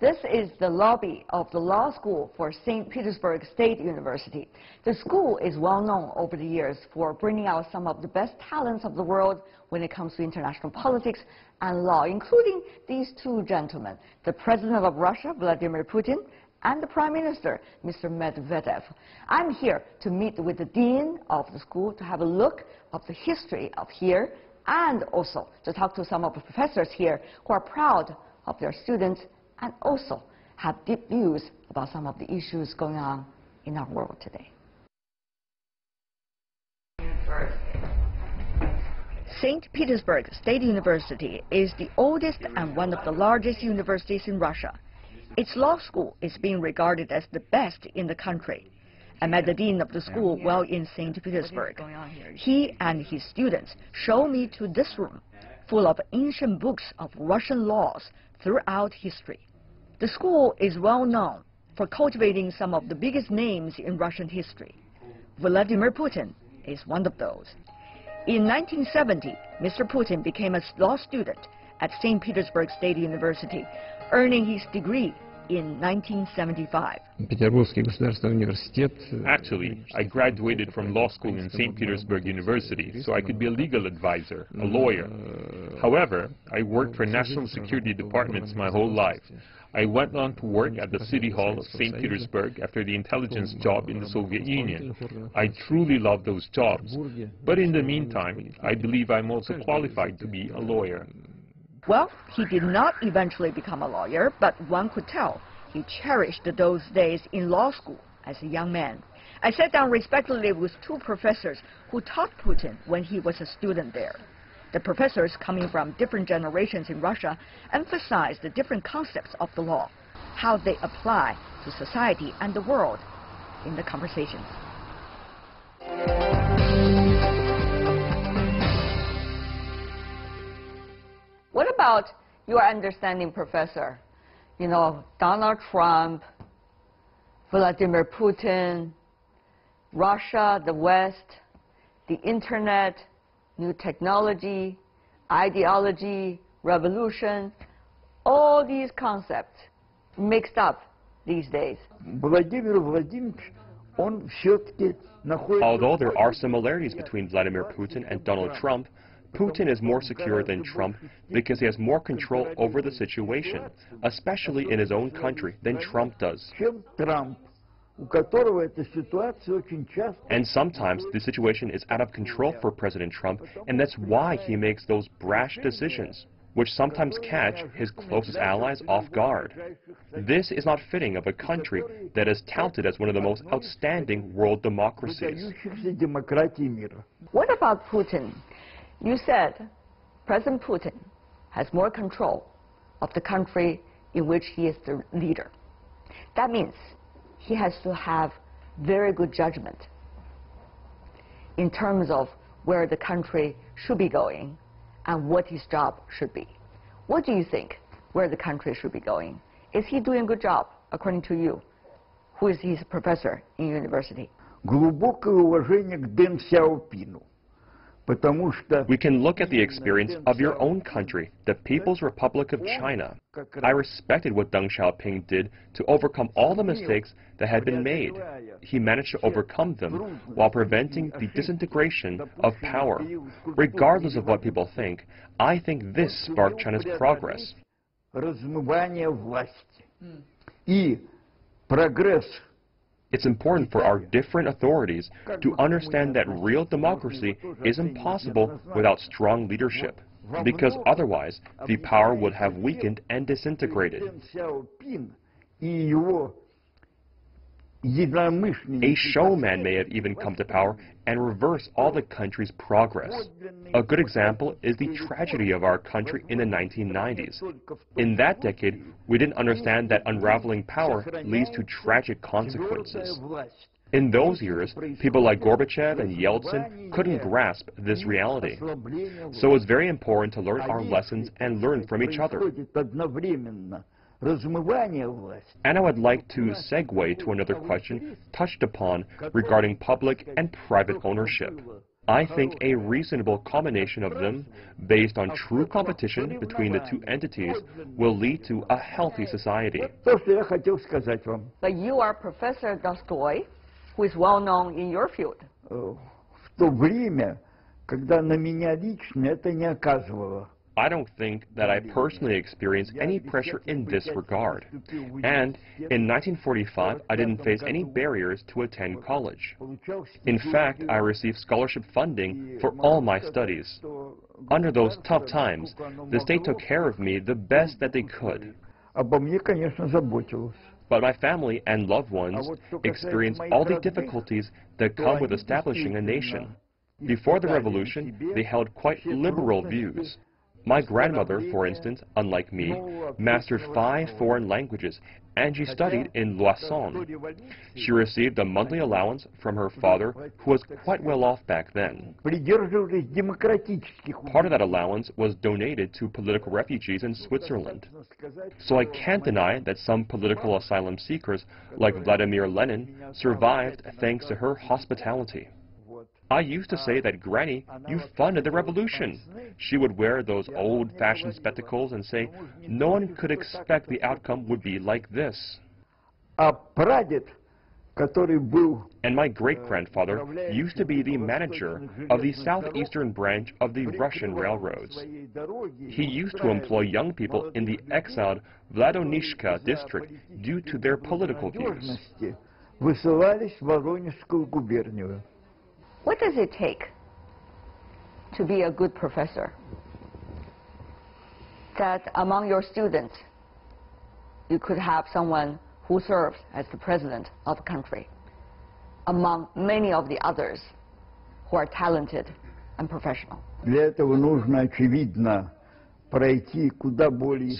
This is the lobby of the law school for St. Petersburg State University. The school is well known over the years for bringing out some of the best talents of the world when it comes to international politics and law, including these two gentlemen, the President of Russia, Vladimir Putin, and the Prime Minister, Mr. Medvedev. I'm here to meet with the Dean of the school to have a look of the history of here and also to talk to some of the professors here who are proud of their students and also have deep views about some of the issues going on in our world today. St. Petersburg State University is the oldest and one of the largest universities in Russia. Its law school is being regarded as the best in the country. I met the dean of the school while in St. Petersburg. He and his students showed me to this room full of ancient books of Russian laws throughout history. The school is well known for cultivating some of the biggest names in Russian history. Vladimir Putin is one of those. In 1970, Mr. Putin became a law student at St. Petersburg State University, earning his degree in 1975. Actually, I graduated from law school in St. Petersburg University, so I could be a legal advisor, a lawyer. However, I worked for national security departments my whole life. I went on to work at the City Hall of St. Petersburg after the intelligence job in the Soviet Union. I truly love those jobs, but in the meantime, I believe I'm also qualified to be a lawyer. Well, he did not eventually become a lawyer, but one could tell he cherished those days in law school as a young man. I sat down respectfully with two professors who taught Putin when he was a student there. The professors, coming from different generations in Russia, emphasized the different concepts of the law, how they apply to society and the world in the conversations. What about your understanding, Professor? You know, Donald Trump, Vladimir Putin, Russia, the West, the Internet, new technology, ideology, revolution, all these concepts mixed up these days. Although there are similarities between Vladimir Putin and Donald Trump, Putin is more secure than Trump because he has more control over the situation, especially in his own country, than Trump does. And sometimes the situation is out of control for President Trump, and that's why he makes those brash decisions, which sometimes catch his closest allies off guard. This is not fitting of a country that is touted as one of the most outstanding world democracies. What about Putin? You said President Putin has more control of the country in which he is the leader. That means he has to have very good judgment in terms of where the country should be going and what his job should be. What do you think where the country should be going? Is he doing a good job, according to you, who is his professor in university? We can look at the experience of your own country, the People's Republic of China. I respected what Deng Xiaoping did to overcome all the mistakes that had been made. He managed to overcome them while preventing the disintegration of power. Regardless of what people think, I think this sparked China's progress. It's important for our different authorities to understand that real democracy is impossible without strong leadership, because otherwise the power would have weakened and disintegrated. A showman may have even come to power and reverse all the country's progress. A good example is the tragedy of our country in the 1990s. In that decade, we didn't understand that unraveling power leads to tragic consequences. In those years, people like Gorbachev and Yeltsin couldn't grasp this reality. So it's very important to learn our lessons and learn from each other. And I would like to segue to another question touched upon regarding public and private ownership. I think a reasonable combination of them, based on true competition between the two entities, will lead to a healthy society. But you are Professor Dostoy, who is well known in your field. I don't think that I personally experienced any pressure in this regard. And in 1945, I didn't face any barriers to attend college. In fact, I received scholarship funding for all my studies. Under those tough times, the state took care of me the best that they could. But my family and loved ones experienced all the difficulties that come with establishing a nation. Before the revolution, they held quite liberal views. My grandmother, for instance, unlike me, mastered 5 foreign languages, and she studied in Loisson. She received a monthly allowance from her father, who was quite well off back then. Part of that allowance was donated to political refugees in Switzerland. So I can't deny that some political asylum seekers, like Vladimir Lenin, survived thanks to her hospitality. I used to say that, Granny, you funded the revolution. She would wear those old-fashioned spectacles and say, no one could expect the outcome would be like this. And my great-grandfather used to be the manager of the southeastern branch of the Russian railroads. He used to employ young people in the exiled Vladonishka district due to their political views. What does it take to be a good professor? That among your students, you could have someone who serves as the president of the country, among many of the others who are talented and professional. So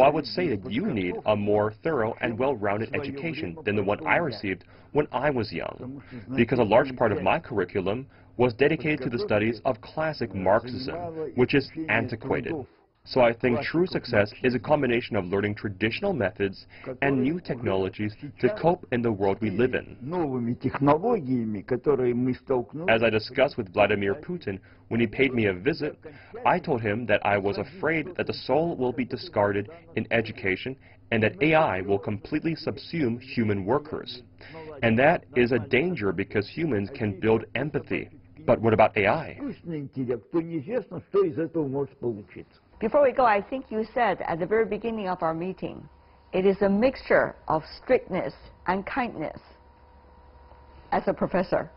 I would say that you need a more thorough and well-rounded education than the one I received when I was young, because a large part of my curriculum was dedicated to the studies of classic Marxism, which is antiquated. So I think true success is a combination of learning traditional methods and new technologies to cope in the world we live in. As I discussed with Vladimir Putin when he paid me a visit, I told him that I was afraid that the soul will be discarded in education and that AI will completely subsume human workers. And that is a danger because humans can build empathy. But what about AI? Before we go, I think you said at the very beginning of our meeting, it is a mixture of strictness and kindness as a professor.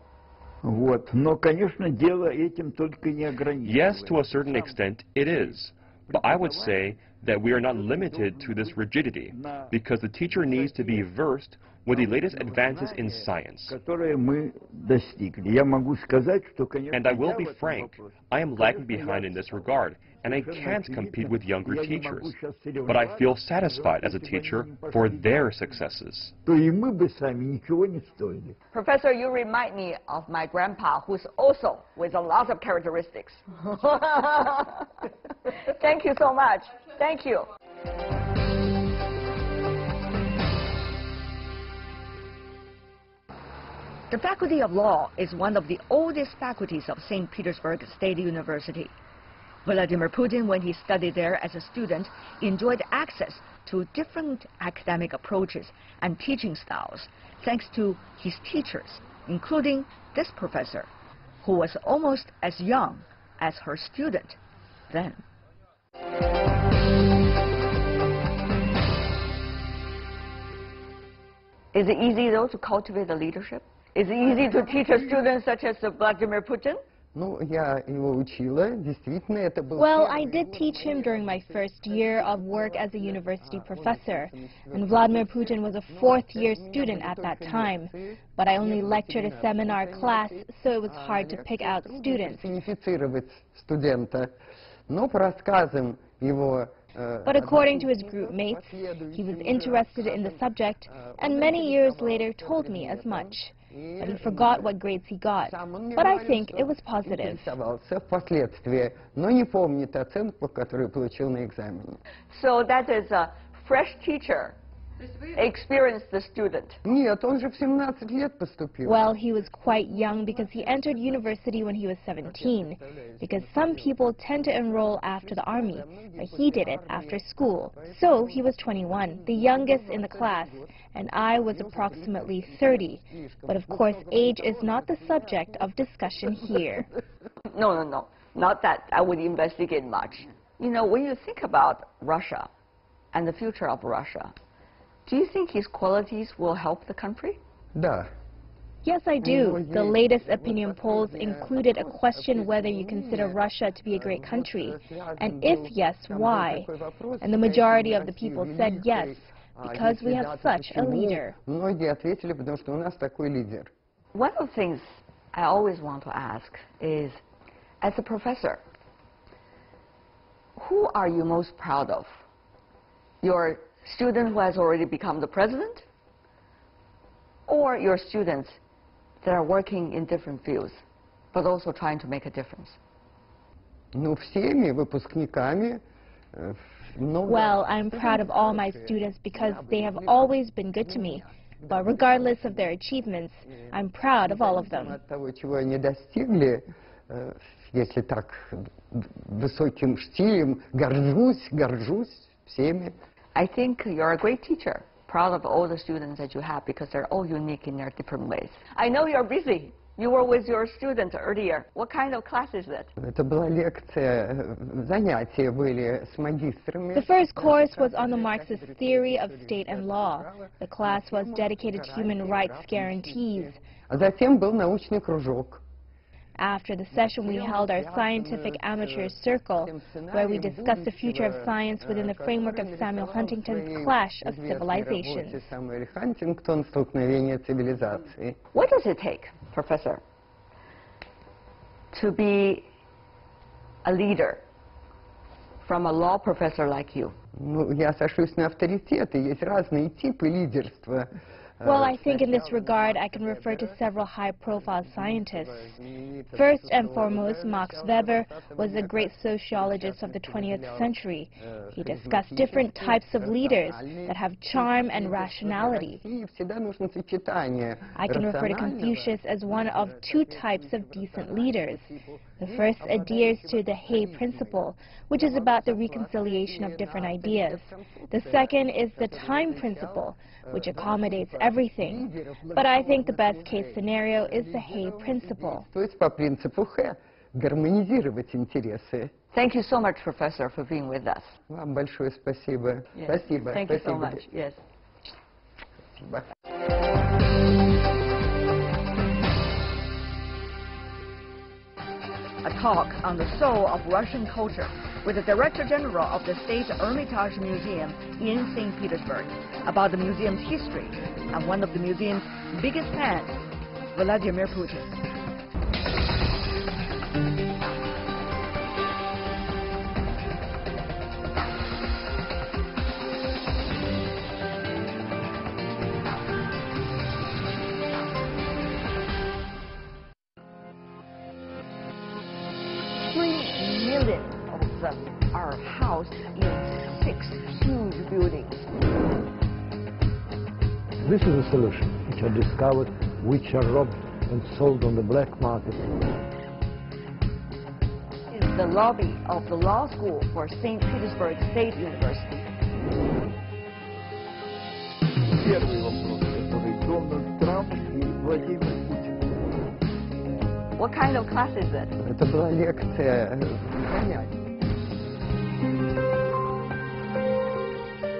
Yes, to a certain extent, it is. But I would say that we are not limited to this rigidity, because the teacher needs to be versed with the latest advances in science. And I will be frank, I am lagging behind in this regard, and I can't compete with younger teachers. But I feel satisfied as a teacher for their successes. Professor, you remind me of my grandpa, who's also with a lot of characteristics. Thank you so much. Thank you. The Faculty of Law is one of the oldest faculties of St. Petersburg State University. Vladimir Putin, when he studied there as a student, enjoyed access to different academic approaches and teaching styles, thanks to his teachers, including this professor, who was almost as young as her student then. Is it easy, though, to cultivate the leadership? Is it easy to teach a student such as Vladimir Putin? Well, I did teach him during my first year of work as a university professor, and Vladimir Putin was a fourth-year student at that time, but I only lectured a seminar class, so it was hard to pick out students. But according to his group mates, he was interested in the subject, and many years later told me as much. But he forgot what grades he got. But I think it was positive. So that is a fresh teacher experienced student? Нет, он же в 17 лет поступил. Well, he was quite young because he entered university when he was 17, because some people tend to enroll after the army, but he did it after school. So he was 21, the youngest in the class, and I was approximately 30. But of course, age is not the subject of discussion here. No. Not that I would investigate much. You know, when you think about Russia and the future of Russia, do you think his qualities will help the country? Да. Yes, I do. The latest opinion polls included a question whether you consider Russia to be a great country, and if yes, why? And the majority of the people said yes, because we have such a leader. Многие ответили, потому что у нас такой лидер. One of the things I always want to ask is, as a professor, who are you most proud of? Your student who has already become the president, or your students that are working in different fields, but also trying to make a difference? Ну, всеми выпускниками. Well, I'm proud of all my students because they have always been good to me. But regardless of their achievements, I'm proud of all of them. От того, чего они достигли, если так высоким стилем, горжусь всеми. I think you're a great teacher, proud of all the students that you have because they're all unique in their different ways. I know you're busy. You were with your student earlier. What kind of class is it? Это была лекция, занятия были с магистрами. The first course was on the Marxist theory of state and law. The class was dedicated to human rights guarantees. А затем был научный кружок. After the session, we held our scientific amateur circle, where we discussed the future of science within the framework of Samuel Huntington's Clash of Civilizations. What does it take, Professor, to be a leader from a law professor like you? Ну, я сошлюсь на авторитеты. Есть разные типы лидерства. Well, I think in this regard, I can refer to several high-profile scientists. First and foremost, Max Weber was a great sociologist of the 20th century. He discussed different types of leaders that have charm and rationality. I can refer to Confucius as one of two types of decent leaders. The first adheres to the Hay principle, which is about the reconciliation of different ideas. The second is the time principle, which accommodates everything. But I think the best case scenario is the Hay principle. Thank you so much, Professor, for being with us. Вам большое спасибо. Yes. Спасибо. Thank you so much. Yes. Спасибо. A talk on the soul of Russian culture with the Director General of the State Hermitage Museum in St. Petersburg about the museum's history and one of the museum's biggest fans, Vladimir Putin. Millions of them are housed in 6 huge buildings. This is a solution which are discovered, which are robbed and sold on the black market. This is the lobby of the law school for St. Petersburg State University. Первый вопрос, который Дональд Трамп и Владимир Путин. What kind of class is it? Это была лекция, занятие.